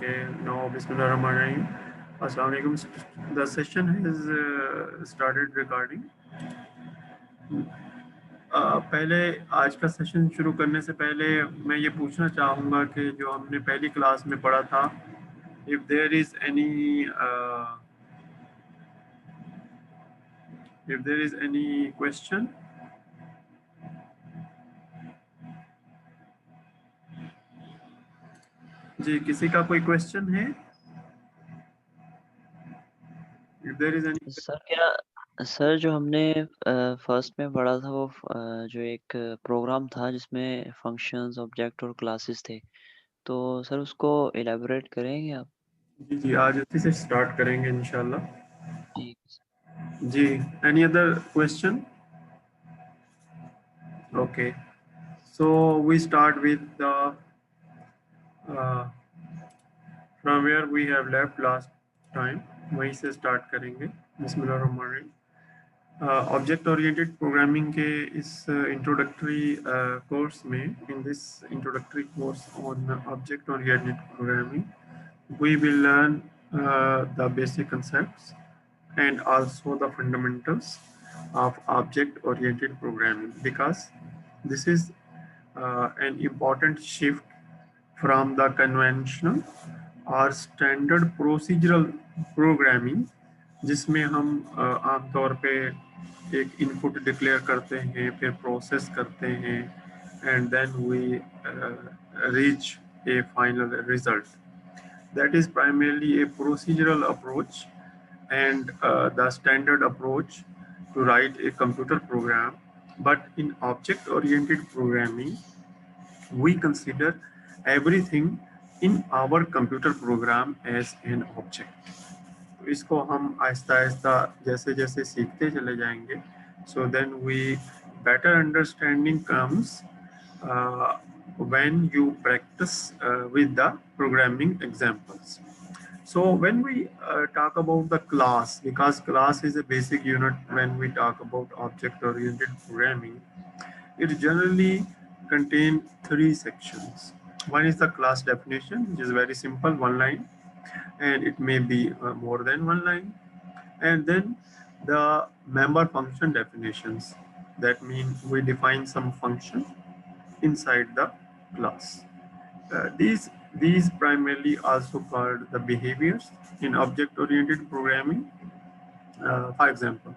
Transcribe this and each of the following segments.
Okay, now Bismillahirrahmanirrahim. Assalamu alaikum. The session has started recording. पहले आज का session शुरू करने से पहले मैं ये पूछना चाहूँगा कि जो हमने पहली क्लास में पढ़ा था, if there is any question. जी, किसी का कोई क्वेश्चन है? If there is any. Sir जो हमने फर्स्ट में पढ़ा था वो जो एक प्रोग्राम था जिसमें फंक्शंस, ऑब्जेक्ट और क्लासेस थे, तो सर उसको एलैबोरेट करेंगे आप? जी, आज इसी से स्टार्ट करेंगे इंशाल्लाह। जी। Any other question? Okay, so we start with the from where we have left last time. वहीं से start करेंगे। बिस्मिल्लाहिर्रहमानिर्रहीम। ऑब्जेक्ट ओरिएंटेड प्रोग्रामिंग के इस इंट्रोडक्टरी कोर्स में, in this introductory course on object oriented programming, we will learn the basic concepts and also the fundamentals of object oriented programming, because this is an important shift from the conventional और standard procedural programming, जिसमें हम आमतौर पे एक input declare करते हैं, फिर process करते हैं, and then we reach a final result. That is primarily a procedural approach and the standard approach to write a computer program. But in object-oriented programming, we consider everything in our computer program as an object. तो इसको हम आहिस्ता आहिस्ता जैसे जैसे सीखते चले जाएंगे, so then we better understanding comes when you practice with the programming examples. So when we talk about the class, because class is a basic unit when we talk about object-oriented programming, it generally contains 3 sections. One is the class definition, which is very simple, one line, and it may be more than one line. And then the member function definitions. That means we define some function inside the class. These primarily also called the behaviors in object-oriented programming. For example,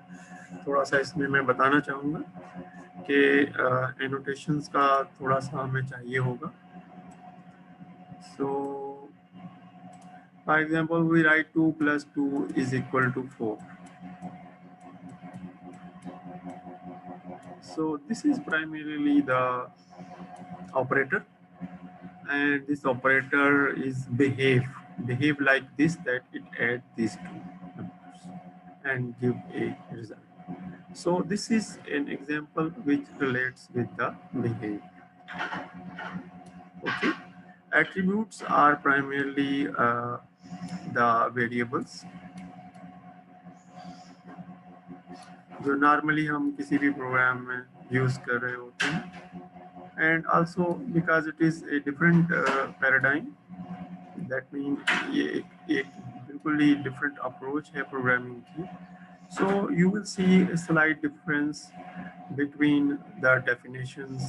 थोड़ा सा इसमें मैं बताना चाहूँगा कि annotations का थोड़ा सा हमें चाहिए होगा. So, for example, we write 2 plus 2 is equal to 4. So this is primarily the operator, and this operator is behave like this, that it adds these two numbers and give a result. So this is an example which relates with the behavior. Okay, attributes are primarily the variables जो normally हम किसी भी programme में use कर रहे होते हैं, and also because it is a different paradigm, that mean ये एक बिल्कुल ही डिफरेंट अप्रोच है प्रोग्रामिंग की. So you will see a slight difference between the definitions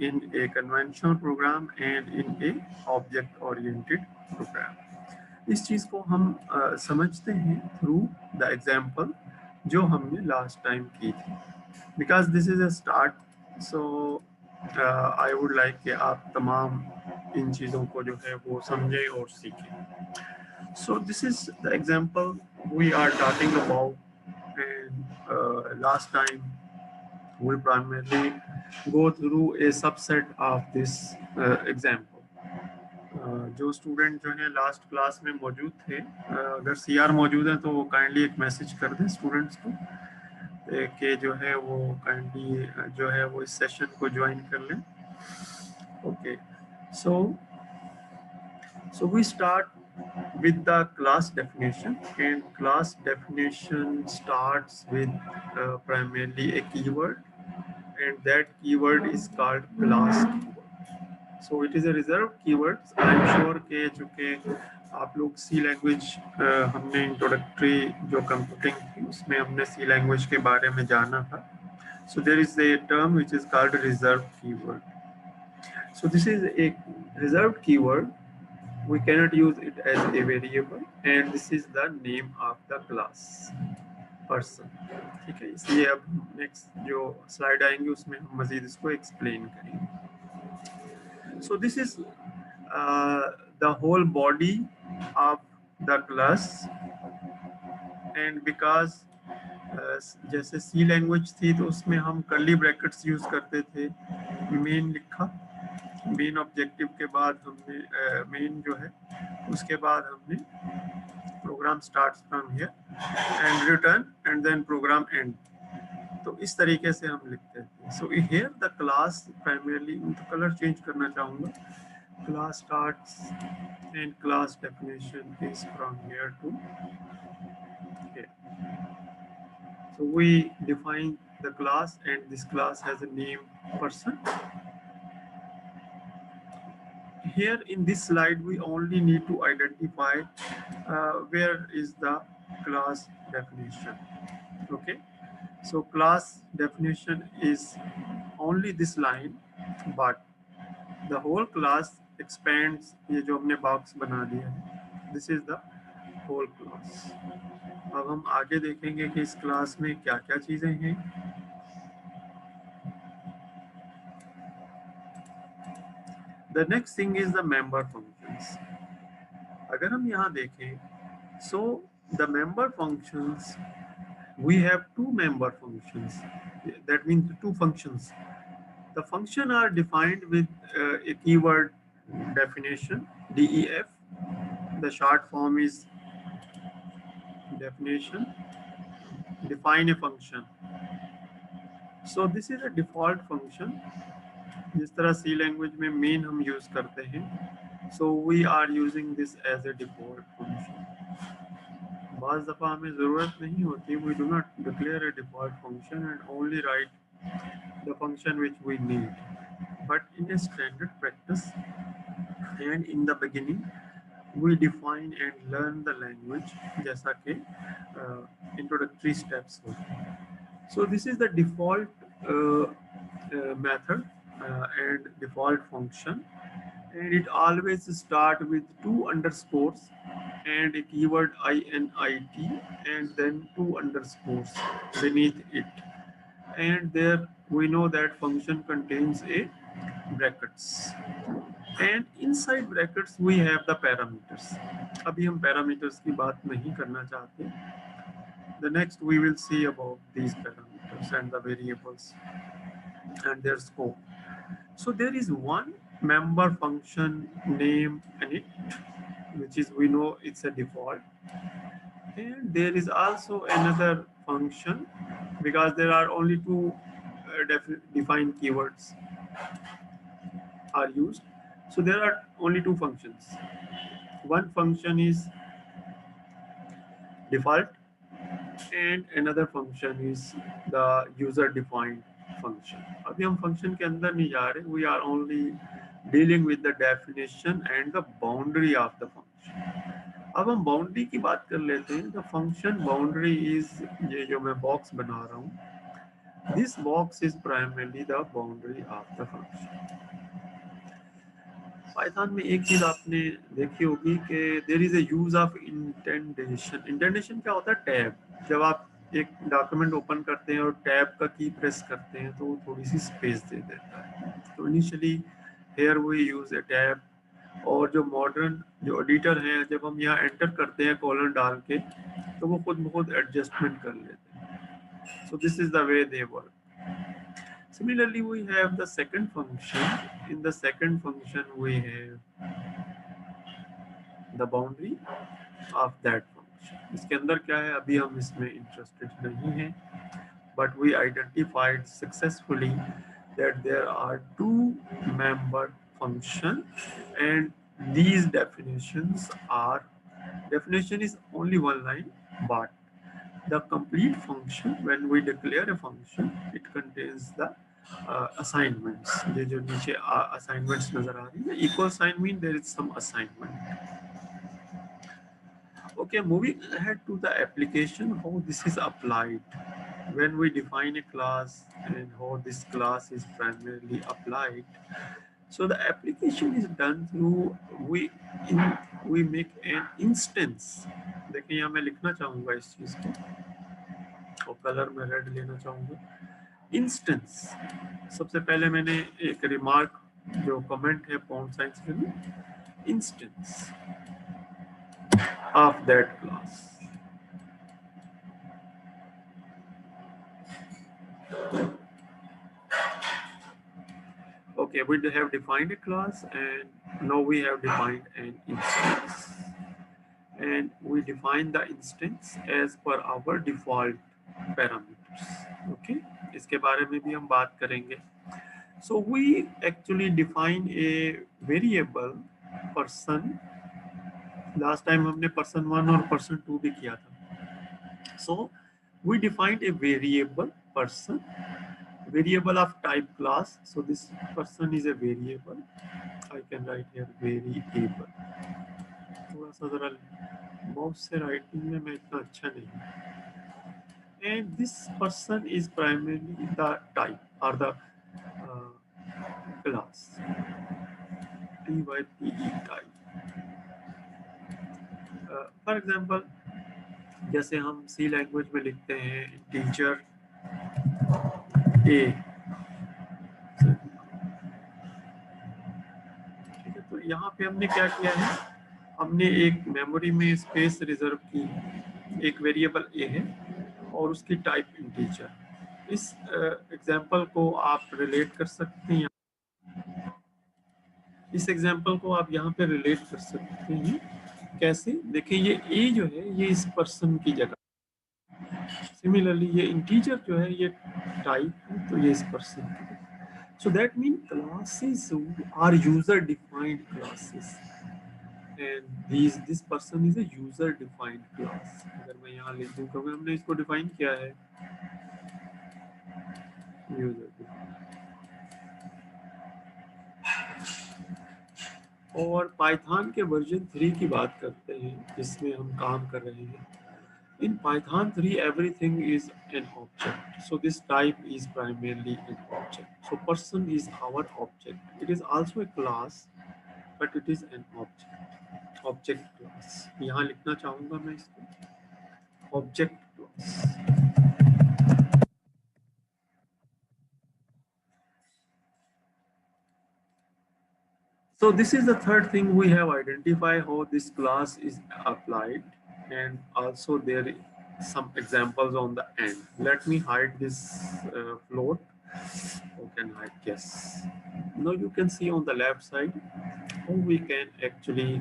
in a conventional program and in a object oriented program. इस चीज़ को हम समझते हैं थ्रू द एग्जाम्पल जो हमने लास्ट टाइम की थी, because this is a start. So I would like कि आप तमाम इन चीज़ों को जो है वो समझें और सीखें. So this is the example we are talking about, and last time we primarily go through a subset of this example. जो स्टूडेंट जो है लास्ट क्लास में मौजूद थे, अगर सीआर मौजूद है तो वो काइंडली एक मैसेज कर दें स्टूडेंट्स को कि जो है वो काइंडली जो है वो इस सेशन को ज्वाइन कर लें. Okay, so we start with the class definition, and class definition starts with primarily a keyword, and that keyword is called class keyword. So it is a reserve keywords. I am sure के चूँकि आप लोग सी language, हमने introductory जो computing थी उसमें हमने सी language के बारे में जाना था। So there is a term which is called reserved keyword. So this is a reserved keyword. We cannot use it as a variable, and this is the name of the class person. ठीक है, इसलिए अब next जो slide आएंगे उसमें हम मजीद इसको explain करेंगे। सो this is the whole body of the class, and because जैसे सी लैंग्वेज थी तो उसमें हम कर्ली ब्रैकेट्स यूज करते थे। मेन लिखा, मेन ऑब्जेक्टिव के बाद हमने मेन जो है उसके बाद हमने program starts from here and return and then program end. तो इस तरीके से हम लिखते थे। So here the class primarily, तो कलर चेंज करना चाहूँगा, class starts and class definition is from here to here. So we define the class, and this class has a name person. Here in this slide we only need to identify where is the class definition. Okay, so class definition is only this line, but the whole class expands। ये जो हमने box बना दिया है, this is the whole class। अब हम आगे देखेंगे कि इस क्लास में क्या क्या चीजें हैं। The next thing is the member functions। अगर हम यहाँ देखें, so the member functions, we have two member functions, that means two functions। The function are defined with a keyword definition, DEF। The short form is definition, define a function। So this is a default function, जिस तरह C language में main हम use करते हैं। So we are using this as a default function. बाज़ दफ़ा हमें ज़रूरत नहीं होती, we do not declare a default function and only write the function which we need, but in a standard practice and in the beginning we define and learn the language, जैसा कि introductory steps होते हैं। So this is the default method and default function, and it always start with two underscores and a keyword init, and then two underscores beneath it, and there we know that function contains a brackets, and inside brackets we have the parameters। अभी हम parameters की बात नहीं करना चाहते। The next we will see about these parameters and the variables and their scope। So there is one member function name init, which is, we know it's a default, and there is also another function because there are only two defined keywords are used। So there are only two functions। One function is default and another function is the user defined function। अभी हम function के अंदर नहीं जा रहे, we are only dealing with the definition and the boundary of the function। अब हम boundary की बात कर लेते हैं। द फंक्शन बाउंड्री इज, ये जो मैं बॉक्स बना रहा हूँ, this box is primarily the boundary of the function. Python में एक चीज आपने देखी होगी कि there is a use of indentation. Indentation क्या होता है? टैब। जब आप एक डॉक्यूमेंट ओपन करते हैं और टैब का की प्रेस करते हैं तो वो थोड़ी सी स्पेस दे देता है। तो initially here we use a tab, और जो मॉडर्न जो एडिटर हैं, जब हम यहाँ एंटर करते हैं कॉलन डाल के, तो वो खुद ब खुद एडजस्टमेंट कर लेते हैं। सो this is the way they work. Similarly, we have the second function। In the second function, we have the boundary of that function। इसके अंदर क्या है अभी हम इसमें interested नहीं हैं, but we identified successfully that there are two member function, and these definitions are, definition is only one line, but the complete function, when we declare a function, it contains the assignments, ये जो नीचे assignments नजर आ रही है, equal sign mean there is some assignment. Okay, moving ahead to the application, how this is applied. When we define a class and how this class is primarily applied, so the application is done through we make an instance. देखिए यहाँ मैं लिखना चाहूँगा इस चीज को, और colour में रेड लेना चाहूँगा. इंस्टेंस, सबसे पहले मैंने एक रिमार्क जो कमेंट है फॉन्ट साइज में, instance of that class. Okay, we have defined a class and now we have defined an instance, and we define the instance as per our default parameters. Okay, इसके बारे में भी हम बात करेंगे. So we actually define a variable person. Last time हमने person 1 और person 2 भी किया था. So we defined a variable person, variable of type class. So this person is a variable. I can write here variable. थोड़ा सा जरा mouse से writing में मैं इतना अच्छा नहीं हूँ. And this person is primarily the type or the class. Type. For example, जैसे हम C लैंग्वेज में लिखते हैं टीचर A. ठीक है, तो यहाँ पे हमने क्या किया है, हमने एक मेमोरी में स्पेस रिजर्व की, एक वेरिएबल A है और उसकी टाइप इंटीजर. इस एग्जांपल को आप रिलेट कर सकते हैं, इस एग्जांपल को आप यहाँ पे रिलेट कर सकते हैं. कैसे? देखिए ये A जो है ये इस पर्सन की जगह, सिमिलरली ये इंटीजर जो है ये टाइप है तो ये इस पर्सन की. So that means classes are user defined classes, and this person is a user defined class. अगर मैं यहाँ लिख दूँ क्योंकि हमने इसको डिफाइन किया है user defined. और पाइथन के वर्जन 3 की बात करते हैं जिसमें हम काम कर रहे हैं. In Python 3, everything is an object. So this type is primarily an object. So person is our object. It is also a class, but it is an object. Object class. यहाँ लिखना चाहूँगा मैं इसको object class. So this is the third thing we have identified how this class is applied, and also there are some examples on the end. Let me hide this float. How can I guess? Now you can see on the left side how we can actually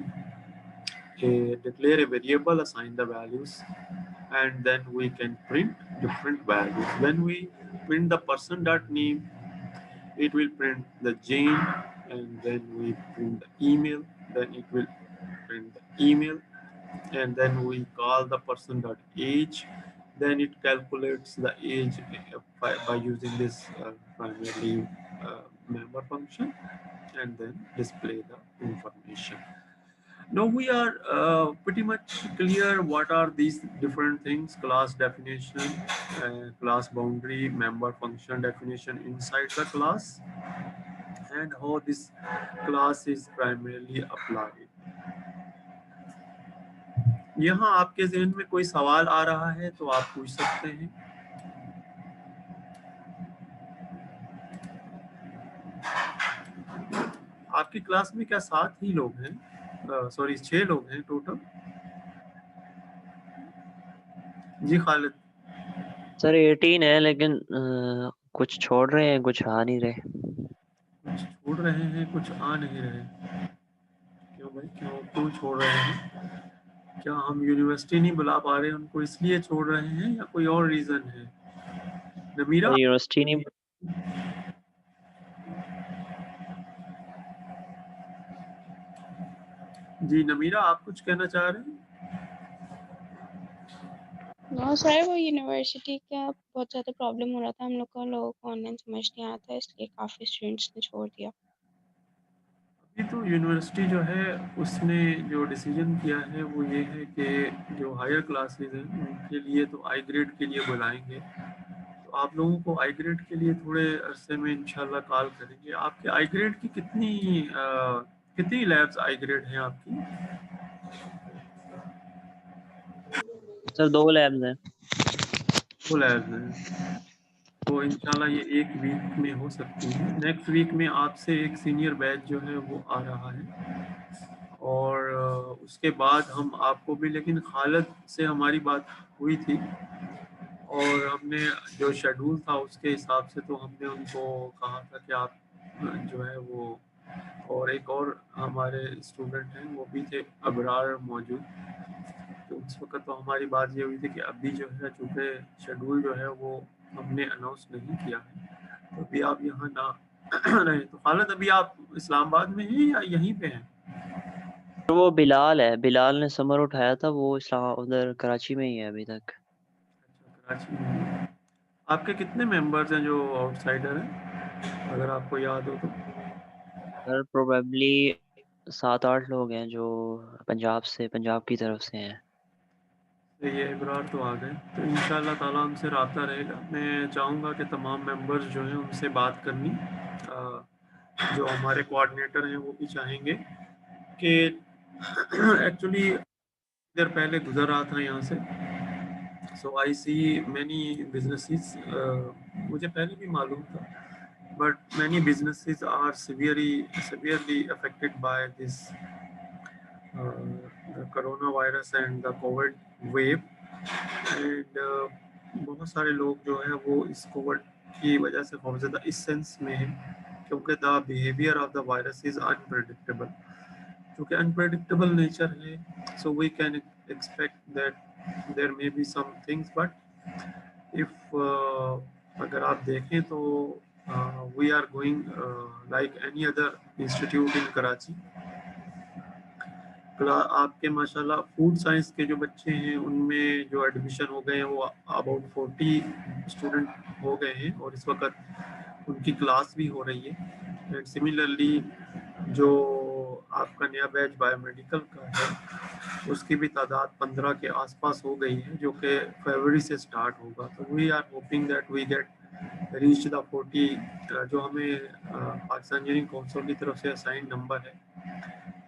declare a variable, assign the values, and then we can print different values. When we print the person.name, it will print the Jane, and then we print the email, then it will print the email, and then we call the person.age, then it calculates the age by using this primarily member function, and then display the information. Now we are pretty much clear what are these different things: class definition, class boundary, member function definition inside the class, and how this class is primarily applied. यहाँ आपके ज़हन में कोई सवाल आ रहा है तो आप पूछ सकते हैं. आपकी क्लास में क्या 7 ही लोग हैं? सॉरी 6 लोग हैं टोटल. जी खालिद. सर 18 है, लेकिन कुछ छोड़ रहे हैं, कुछ आ नहीं रहे. कुछ छोड़ रहे हैं, कुछ आ नहीं रहे. क्यों भाई, क्यों छोड़ रहे हैं? क्या हम यूनिवर्सिटी नहीं बुला पा रहे उनको इसलिए छोड़ रहे हैं, या कोई और रीजन है? नमीरा. यूनिवर्सिटी नहीं. जी नमीरा, आप कुछ कहना चाह रहे हैं? सर वो यूनिवर्सिटी का बहुत ज़्यादा प्रॉब्लम हो रहा था, हम लोगों को ऑनलाइन समझ नहीं आता, इसलिए काफ़ी स्टूडेंट्स ने छोड़ दिया। अभी तो यूनिवर्सिटी जो है उसने जो डिसीजन किया है वो ये है कि जो हायर क्लासेस हैं उनके लिए तो आई ग्रेड के लिए बुलाएंगे। तो आप लोगों को आई ग्रेड के लिए थोड़े अरसे में इंशाल्लाह कॉल करेंगे। आपके आई ग्रेड की कितनी लैब्स आई ग्रेड हैं आपकी? सर 2 लैब्स हैं। 2 लैब्स हैं। तो इंशाल्लाह ये एक वीक में हो सकती है। नेक्स्ट वीक में आपसे एक सीनियर बैच जो है वो आ रहा है और उसके बाद हम आपको भी, लेकिन खालिद से हमारी बात हुई थी और हमने जो शेड्यूल था उसके हिसाब से तो हमने उनको कहा था कि आप जो है वो, और एक और हमारे स्टूडेंट हैं वो भी थे अबरार मौजूद। तो उस वक्त तो हमारी बात ये हुई थी कि अभी जो है चूँकि शेड्यूल जो है वो हमने अनाउंस नहीं किया है तो अभी आप यहाँ ना रहें। तो खालिद अभी आप इस्लामाबाद में हैं या यहीं पे हैं? तो वो बिलाल है, बिलाल ने समर उठाया था, वो इस्लाम उधर कराची में ही है अभी तक। अच्छा, कराची में हैं। आपके कितने मेंबर्स हैं जो आउटसाइडर हैं, अगर आपको याद हो तो? सर प्रोबेबली 7-8 लोग हैं जो पंजाब की तरफ से हैं। तो ये इबरार तो आ गए, तो इंशाल्लाह ताला हमसे रब्ता रहेगा। मैं चाहूँगा कि तमाम मेंबर्स जो हैं उनसे बात करनी। जो हमारे कोऑर्डिनेटर हैं वो भी चाहेंगे कि एक्चुअली देर पहले गुजर रहा था यहाँ से, सो आई सी मैनी बिजनेसेस, मुझे पहले भी मालूम था, but many businesses are severely affected by this the coronavirus and the COVID wave and बहुत सारे लोग जो हैं वो इस कोविड की वजह से बहुत ज़्यादा इस सेंस में है क्योंकि the behaviour of the virus is unpredictable. क्योंकि अनप्रडिक्टेबल नेचर है so we can expect that there may be some things, but if अगर आप देखें तो we are going like any other institute in Karachi. आपके माशाल्लाह फूड साइंस के जो बच्चे हैं उनमें जो एडमिशन हो गए हैं वो अबाउट 40 स्टूडेंट हो गए हैं और इस वक्त उनकी क्लास भी हो रही है। एंड सिमिलरली जो आपका नया बैच बायोमेडिकल का है उसकी भी तादाद 15 के आसपास हो गई है जो कि फरवरी से स्टार्ट होगा। तो we are hoping that we get reach the 40 जो हमें पाकिस्तान इंजीनियरिंग काउंसिल की तरफ से असाइन नंबर है।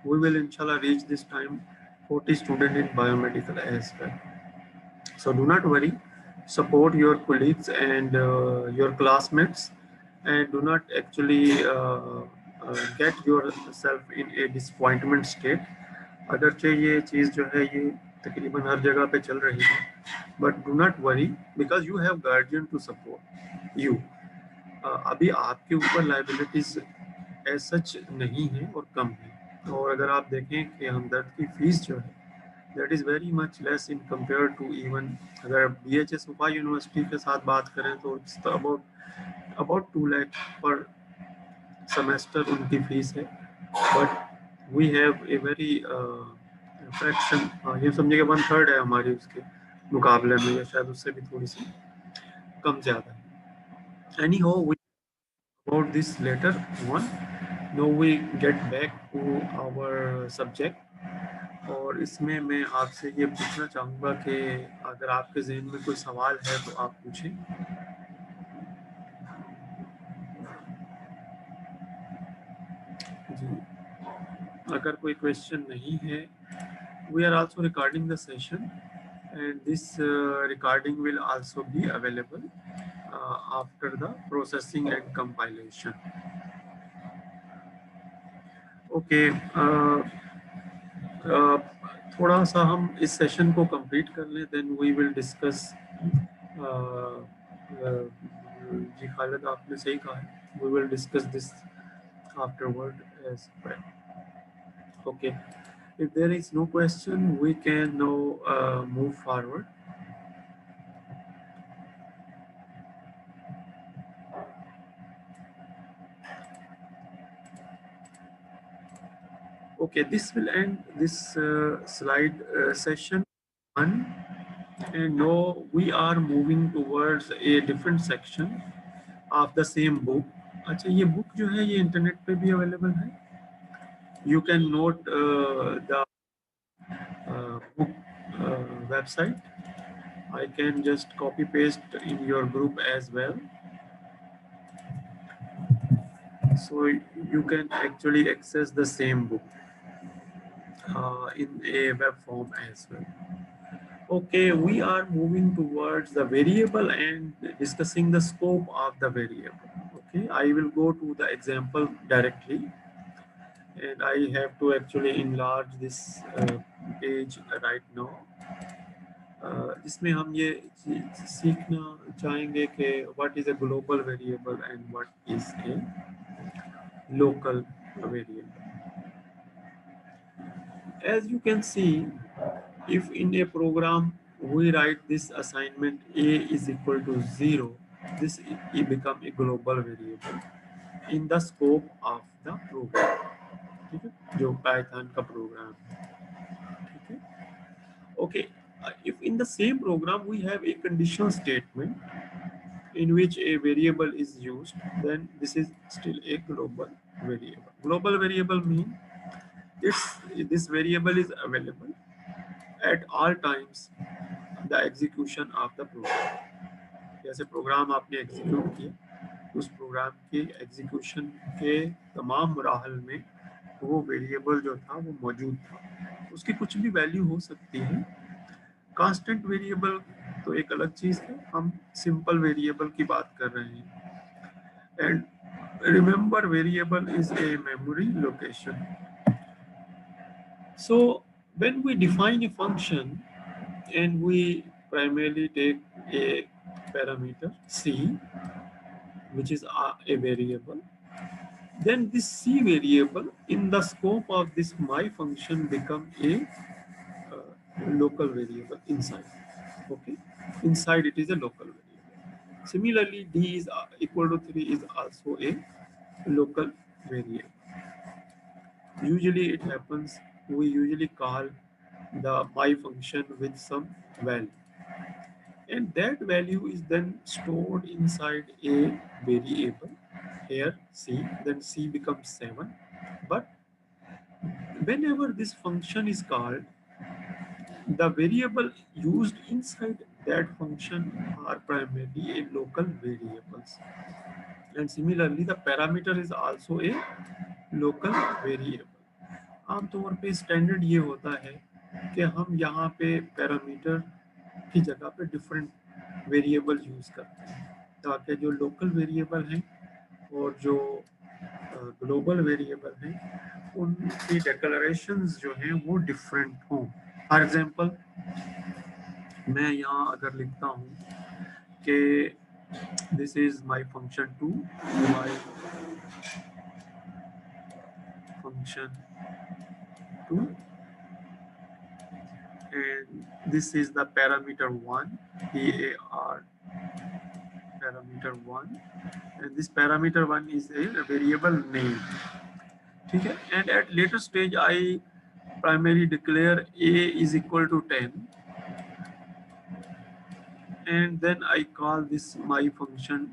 We will inshallah reach this time 40 students in biomedical as well. So do not worry, support your colleagues and your classmates, and do not actually get yourself in a disappointment state. अगरचे ये चीज़ जो है ये तकरीबन हर जगह पे चल रही है, but do not worry because you have guardian to support you. अभी आपके ऊपर लाइबिलिटीज एज सच नहीं है और कम है, और अगर आप देखें कि हमदर्द की फीस जो है that is very much less in compare to even अगर BHS वफा यूनिवर्सिटी के साथ बात करें तो इट्स अबाउट 2 लाख पर सेमेस्टर उनकी फीस है। But we have a very fraction, ये समझिए कि 1/3 है हमारी उसके मुकाबले में, या शायद उससे भी थोड़ी सी कम ज़्यादा है। एनी हो about this later on. Now we get back to our subject, और इसमें मैं आपसे ये पूछना चाहूँगा कि अगर आपके जहन में कोई सवाल है तो आप पूछें। जी, अगर कोई क्वेश्चन नहीं है, we are also recording the session and this recording will also be available after the processing and compilation. Okay, थोड़ा सा हम इस सेशन को कंप्लीट कर लें, देन वी विल डिस्कस। जी खालिद आपने सही कहा है, we will discuss this afterward as well. Okay, if there is no question we can now move forward. Okay, this will end this slide session 1 and now we are moving towards a different section of the same book. अच्छा, ये book जो है ये internet पे भी available है. You can note the book website. I can just copy paste in your group as well, so you can actually access the same book in a web form as well. Okay, we are moving towards the variable and discussing the scope of the variable. Okay, I will go to the example directly, and I have to actually enlarge this page right now. इसमें हम ये सीखना चाहेंगे कि what is a global variable and what is a local variable. As you can see, if in a program we write this assignment a is equal to 0, this it become a global variable in the scope of the program. ठीक है, जो Python का programme है. ठीक है. Okay, if in the same program we have a conditional statement in which a variable is used, then this is still a global variable. Global variable mean this variable is available at all times the execution of the program. जैसे programme आपने execute किया, उस programme के execution के तमाम मराहल में वो variable जो था वो मौजूद था. उसकी कुछ भी वैल्यू हो सकती है. कांस्टेंट वेरिएबल तो एक अलग चीज है, हम सिंपल वेरिएबल की बात कर रहे हैं. And remember variable is a memory location. So when we define a function and we primarily take a parameter c, which is a variable, then this c variable in the scope of this my function become a local variable inside. Okay, inside it is a local variable. Similarly, d is equal to 3 is also a local variable. Usually it happens, we usually call the my function with some value, and that value is then stored inside a variable, here c, then c becomes 7. But whenever this function is called, the variable used inside that function are primarily a local variables, and similarly the parameter is also a local variable. आमतौर पे standard ये होता है कि हम यहाँ पे parameter की जगह पे डिफरेंट वेरिएबल यूज़ करते हैं, ताकि जो लोकल वेरिएबल हैं और जो ग्लोबल वेरिएबल हैं उनकी डिक्लेरेशंस जो हैं वो डिफरेंट हों. फॉर एग्जांपल, मैं यहाँ अगर लिखता हूँ कि this is my function 2, my function 2, and this is the parameter 1, PAR parameter 1, and this parameter 1 is a variable name. ठीक है, and at later stage I primarily declare a is equal to 10, and then I call this my function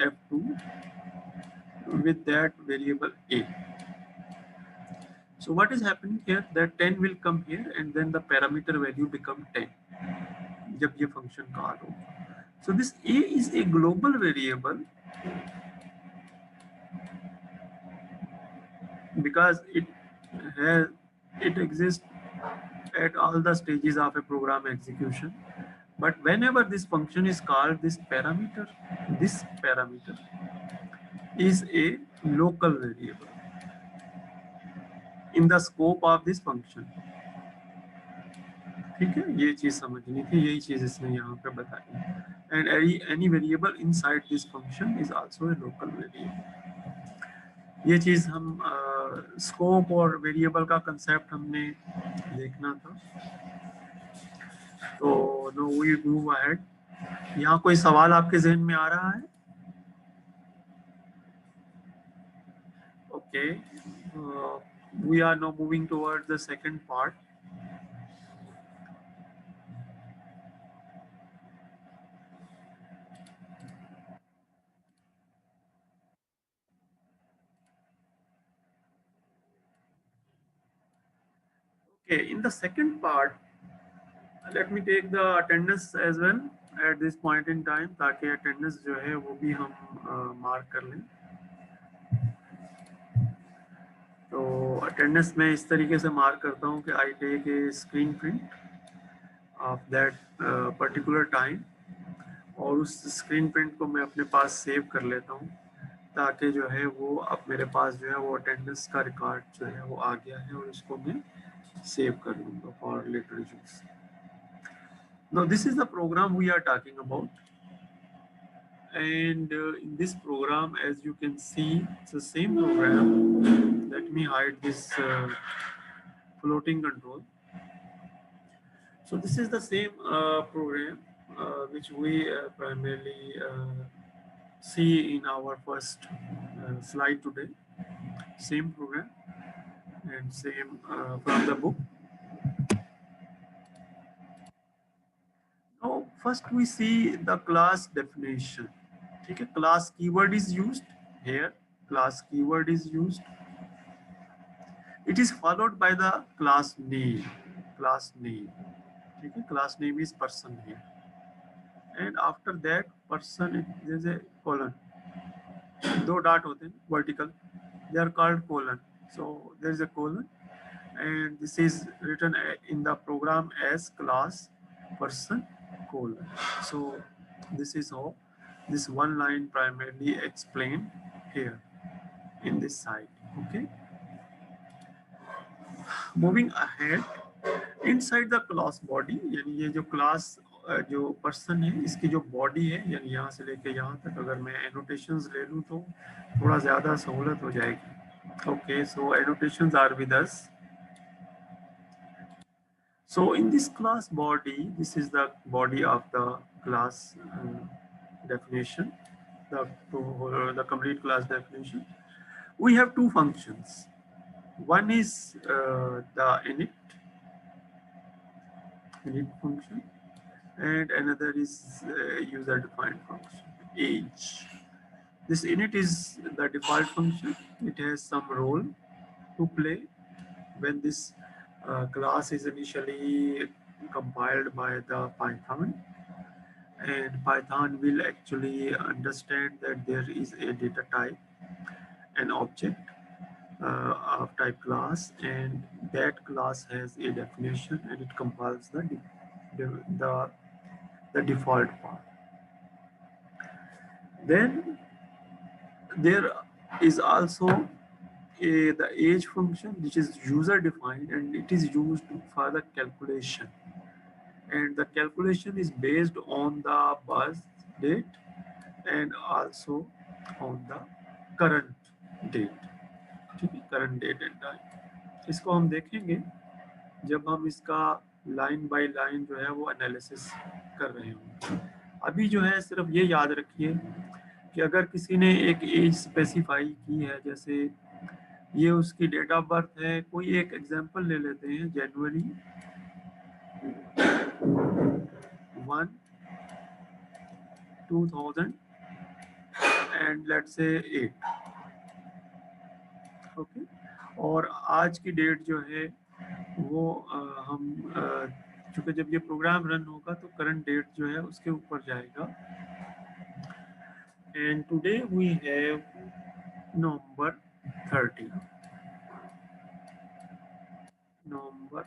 f2 with that variable a. So what is happening here, that 10 will come here and then the parameter value become 10 जब ये function call हो. So this a is a global variable because it exists at all the stages of a program execution. But whenever this function is called, this parameter is a local variable in the scope of this function. ठीक है, ये चीज समझनी थी, यही चीज इसने यहाँ पे बताई. And any variable inside this function is also a local variable. ये चीज हम स्कोप और वेरिएबल का कंसेप्ट हमने देखना था. तो नो वी मूव अहेड. यहाँ कोई सवाल आपके जहन में आ रहा है? Okay, we are now moving towards the second part. Okay, in the second part, let me take the attendance as well at this point in time, ताकि attendance जो है वो भी हम mark कर लें. तो attendance मैं इस तरीके से mark करता हूँ कि I take a screen print of that particular time, और उस screen print को मैं अपने पास save कर लेता हूँ, ताकि जो है वो अब मेरे पास जो है वो attendance का record जो है वो आ गया है और इसको मैं save कर लूँगा for later use. Now this is the program we are talking about, and in this program, as you can see, it's the same program. Let me hide this floating control. So this is the same program which we primarily see in our first slide today. Same program and same from the book. Now first we see the class definition. Okay, class keyword is used here. Class keyword is used. It is followed by the class name. Class name. Okay, class name is person here. And after that person, there is a colon. दो dot होते हैं vertical. They are called colon. So there is a colon, and this is written in the program as class person colon. So this is how this one line primarily explained here in this side. Okay. Moving ahead, inside the class body, यानी ये जो class जो person है, इसकी जो body है, यानी यहाँ से लेके यहाँ तक अगर मैं annotations ले लूँ तो थोड़ा ज़्यादा सहूलत हो जाएगी. Okay, so annotations are with us. So in this class body, this is the body of the class definition, the complete class definition. We have two functions. One is the init function, and another is user defined function, age. This init is the default function. It has some role to play when this class is initially compiled by the Python, and Python will actually understand that there is a data type, an object of type class, and that class has a definition, and it compiles the default part. Then there is also the age function, which is user defined, and it is used for the calculation, and the calculation is based on the birth date and also on the current date. ठीक है, current date and time. इसको हम देखेंगे जब हम इसका line by line जो है वो एनालिसिस कर रहे होंगे. अभी जो है सिर्फ ये याद रखिए कि अगर किसी ने एक एज स्पेसिफाई की है, जैसे ये उसकी डेट ऑफ बर्थ है, कोई एक एग्जांपल ले लेते हैं, जनवरी 1, 2000 एंड लेट्स से 8. ओके, और आज की डेट जो है वो हम चूँकि जब ये प्रोग्राम रन होगा तो करंट डेट जो है उसके ऊपर जाएगा. And today we have November 30, November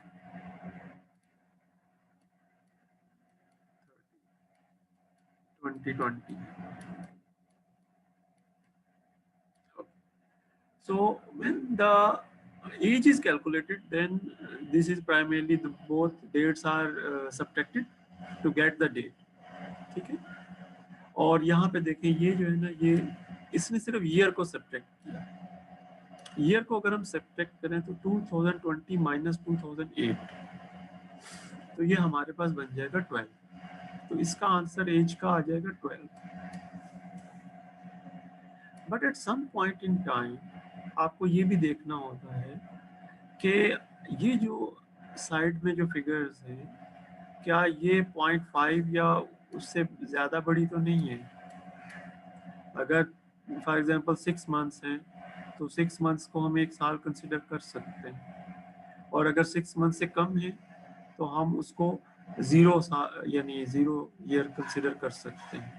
2020. So when the age is calculated, then this is primarily the both dates are subtracted to get the date. ठीक है, और यहाँ पे देखें ये जो है ना, ये इसने सिर्फ ईयर को सब्ट्रैक्ट किया. ईयर को अगर हम सब्ट्रैक्ट करें तो 2020 माइनस 2008, तो ये हमारे पास बन जाएगा 12. तो इसका आंसर एज का आ जाएगा 12. But at some point in time आपको ये भी देखना होता है कि ये जो साइड में जो फिगर्स हैं, क्या ये 0.5 या उससे ज़्यादा बड़ी तो नहीं है. अगर फॉर एग्जांपल 6 मंथ्स हैं तो 6 मंथ्स को हम एक साल कंसिडर कर सकते हैं. और अगर 6 मंथ से कम है तो हम उसको 0 यानी 0 ईयर कंसिडर कर सकते हैं।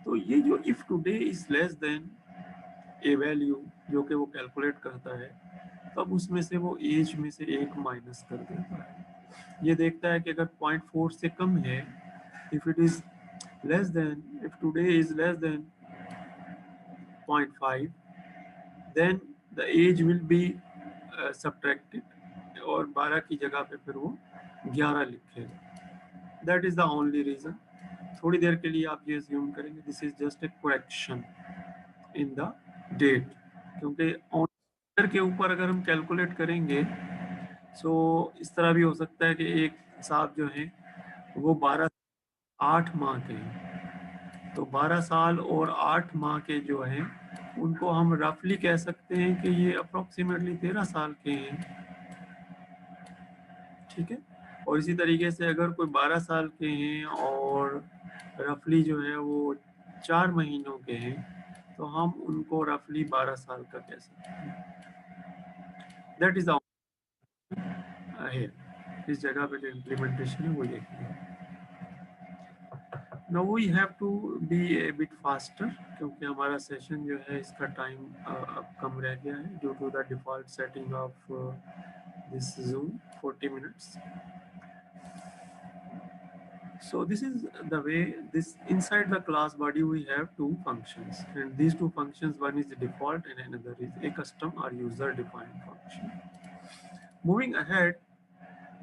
तो ये जो if today is less then A value जो कि वो कैलकुलेट करता है, तब उसमें से वो एज में से 1 माइनस कर देता है। ये देखता है कि अगर 0.4 से कम है, if it is less than, if today is less than 0.5, then the age will be subtracted और 12 की जगह पे फिर वो 11 लिखेगा। That is the only reason. थोड़ी देर के लिए आप ये अज्यूम करेंगे this is just a correction in the date, क्योंकि ऑन के ऊपर अगर हम कैलकुलेट करेंगे सो इस तरह भी हो सकता है कि एक साहब जो है वो 8 माह के हैं, तो 12 साल और 8 माह के जो हैं उनको हम रफली कह सकते हैं कि ये अप्रोक्सीमेटली 13 साल के हैं। ठीक है, और इसी तरीके से अगर कोई 12 साल के हैं और रफली जो है वो 4 महीनों के हैं तो हम उनको रफली 12 साल का कह सकते हैं। दैट इज है, इस जगह पे जो इम्प्लीमेंटेशन है वो ये है। Now we have to be a bit faster क्योंकि हमारा सेशन जो है इसका टाइम अब कम रह गया है due to the default setting of this Zoom 40 minutes. So this is the way this inside the class body we have two functions, and these two functions, one is the default and another is a custom or user defined function. Moving ahead,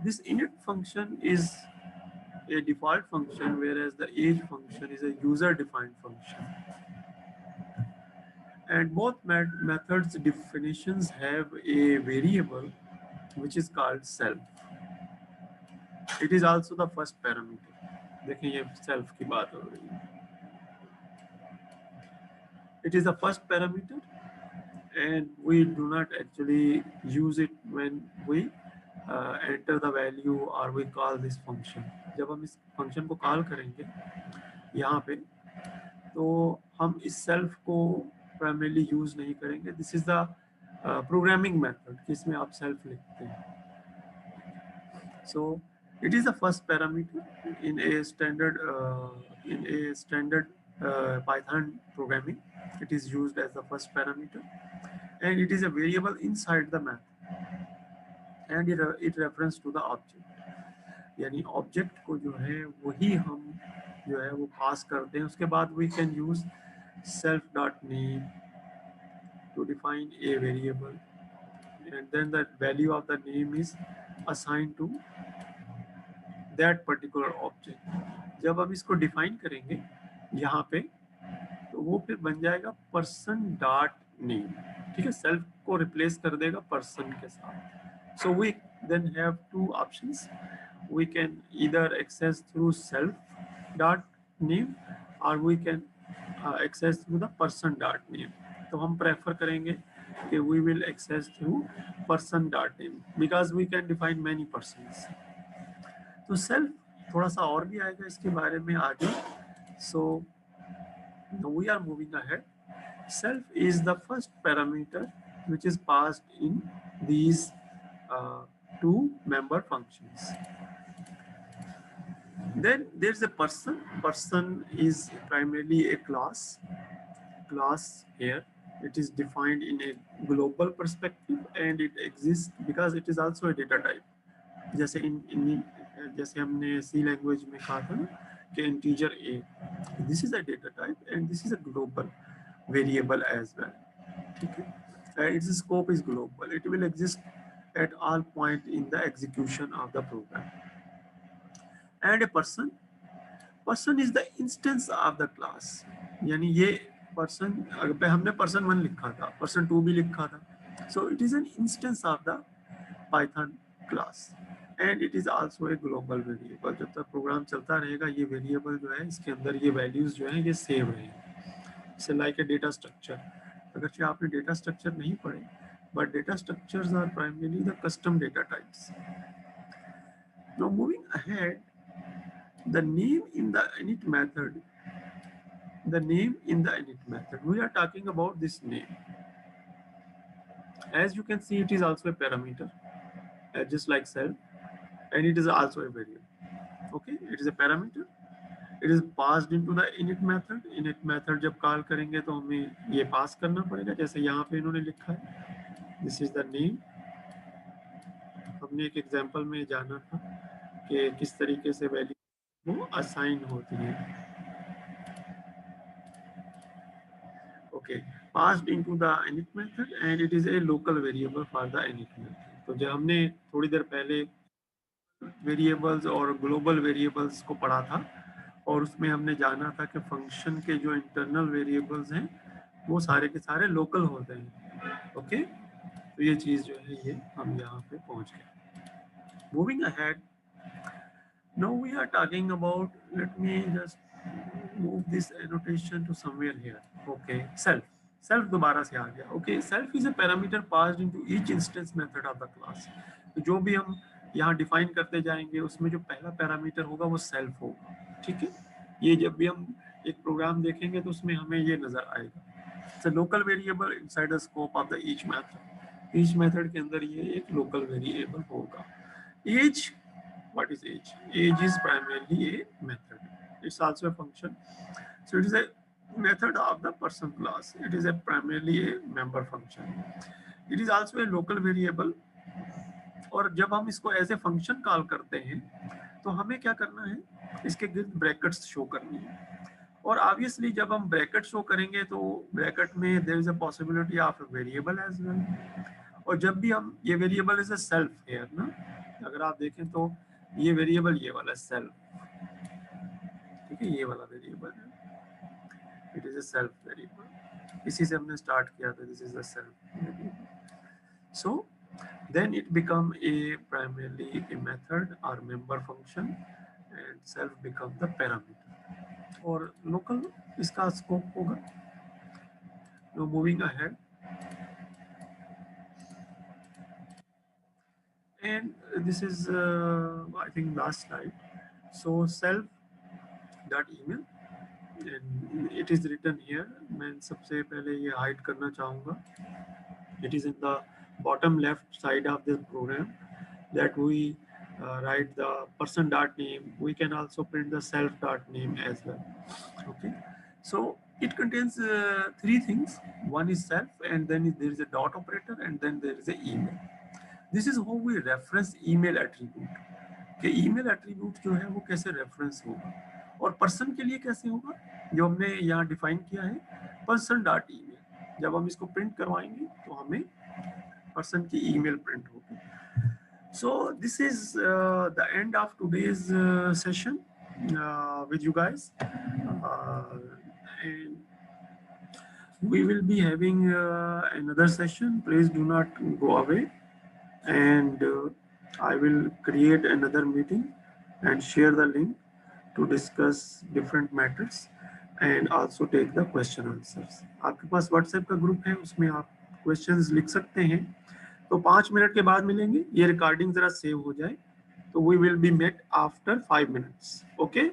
this init function is a default function, whereas the age function is a user defined function. And both methods definitions have a variable which is called self. It is also the first parameter. देखिए ये self की बात हो रही है. It is the first parameter and we do not actually use it when we enter the value or we call this function. जब हम इस function को call करेंगे यहाँ पे तो हम इस self को primarily use नहीं करेंगे. This is the programming method जिसमें आप self लिखते हैं. So it is the first parameter in a standard Python programming. It is used as the first parameter, and it is a variable inside the method, and it refers to the object. यानी object को जो है वही हम जो है वो पास करते हैं. उसके बाद we can use self.name to define a variable, and then the value of the name is assigned to that particular object. जब हम इसको डिफाइन करेंगे यहाँ पे तो वो फिर बन जाएगा person dot name. ठीक है, सेल्फ को रिप्लेस कर देगा पर्सन के साथ. So we then have two options. We can either access through self dot name or we can access through the person dot name. तो हम प्रेफर करेंगे कि we will access through person dot name because we can define many persons. तो self थोड़ा सा और भी आएगा इसके बारे में आगे. So we are moving ahead. Self is the first parameter which is passed in these two member functions. Then there's a person. Person is primarily a class here. It is defined in a global perspective and it exists because it is also a data type. जैसे हमने सी language में कहा था ना कि integer a, this is a data type and this is a global variable as well. ठीक है, its scope is global. It will exist at all point in the execution of the program. And a person is the instance of the class. यानी ये person, अगर हमने person 1 लिखा था, person 2 भी लिखा था, so it is an instance of the Python class. And it is also a global variable. जब तक प्रोग्राम चलता रहेगा ये वेरिएबल जो है इसके अंदर ये वैल्यूज जो है ये सेव रहेंगे. It's like a data structure. अगर आपने डेटा स्ट्रक्चर नहीं पढ़े, but data structures are primarily the custom data types. Now moving ahead, the name in the init method, the name in the init method, we are talking about this name. As you can see, it is also a parameter. just like self, and it is also a variable. Okay, it is a parameter. It is passed into the init method. Init method जब call करेंगे तो हमें ये पास करना पड़ेगा, जैसे यहाँ पे इन्होंने लिखा है दिस इज द नेम. हमने एक एग्जांपल में जाना था कि किस तरीके से वैल्यू वो असाइन होती है. Okay, passed into the init method and it is a local variable for the init method. तो जब हमने थोड़ी देर पहले वेरिएबल्स और ग्लोबल वेरिएबल्स को पढ़ा था और उसमें हमने जाना था कि फंक्शन के जो इंटरनल वेरिएबल्स हैं वो सारे के सारे लोकल होते हैं. ओके, तो ये चीज़ जो है ये हम यहाँ पे पहुँच गए. Moving ahead, now we are talking about, let me just move this annotation to somewhere here. Okay, self दोबारा से आ गया. Okay, self is a parameter passed into each instance method of the class. तो जो भी हम यहाँ define करते जाएंगे उसमें जो पहला पैरामीटर होगा वो सेल्फ होगा. ठीक है, ये जब भी हम एक प्रोग्राम देखेंगे तो उसमें हमें ये नजर आएगा. It's a local variable inside the scope of the each method. Each method के अंदर ये एक लोकल वेरिएबल होगा. age, what is age? Age is primarily a method. It's also a function. So it is a method of the person class. It is a primarily a member function. It is also a local variable. और जब हम इसको as a function call करते हैं तो हमें क्या करना है, इसके गिर्द ब्रैकेट्स शो करनी है. और ऑब्वियसली जब हम ब्रैकेट शो करेंगे तो ब्रैकेट में there is a possibility of a variable as well. और जब भी हम ये variable is a self here ना, अगर आप देखें तो ये वेरिएबल ये वाला सेल्फ, ठीक है, ये वाला वेरिएबल है, it is a self variable. इसी से हमने स्टार्ट किया था, this is the self variable. So then it become a primarily a method or member function and self become the parameter और local इसका scope होगा. Now moving ahead, and this is I think last slide. So self dot email and it is written here. मैं सबसे पहले ये hide करना चाहूँगा. It is in the bottom left side of this program that we write the person dot name. We can also print the self dot name as well. Okay, so it contains three things. One is self, and then there is a dot operator, and then there is a email. This is how we reference email attribute. कि email attribute जो है वो कैसे reference होगा और person के लिए कैसे होगा, जो हमने यहाँ define किया है person dot email. जब हम इसको print करवाएंगे तो हमें person की email print होगी. So this is the end of today's session with you guys, and we will be having another session. Please do not go away, and I will create another meeting and share the link to discuss different matters and also take the question answers. आपके पास WhatsApp का group है, उसमें आप questions लिख सकते हैं. तो 5 minute के बाद मिलेंगे. ये रिकॉर्डिंग जरा सेव हो जाए. तो we will be met after 5 minutes. Okay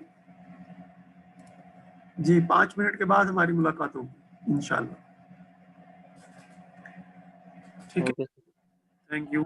जी, 5 मिनट के बाद हमारी मुलाकात होगी इंशाल्लाह. ठीक है, थैंक यू.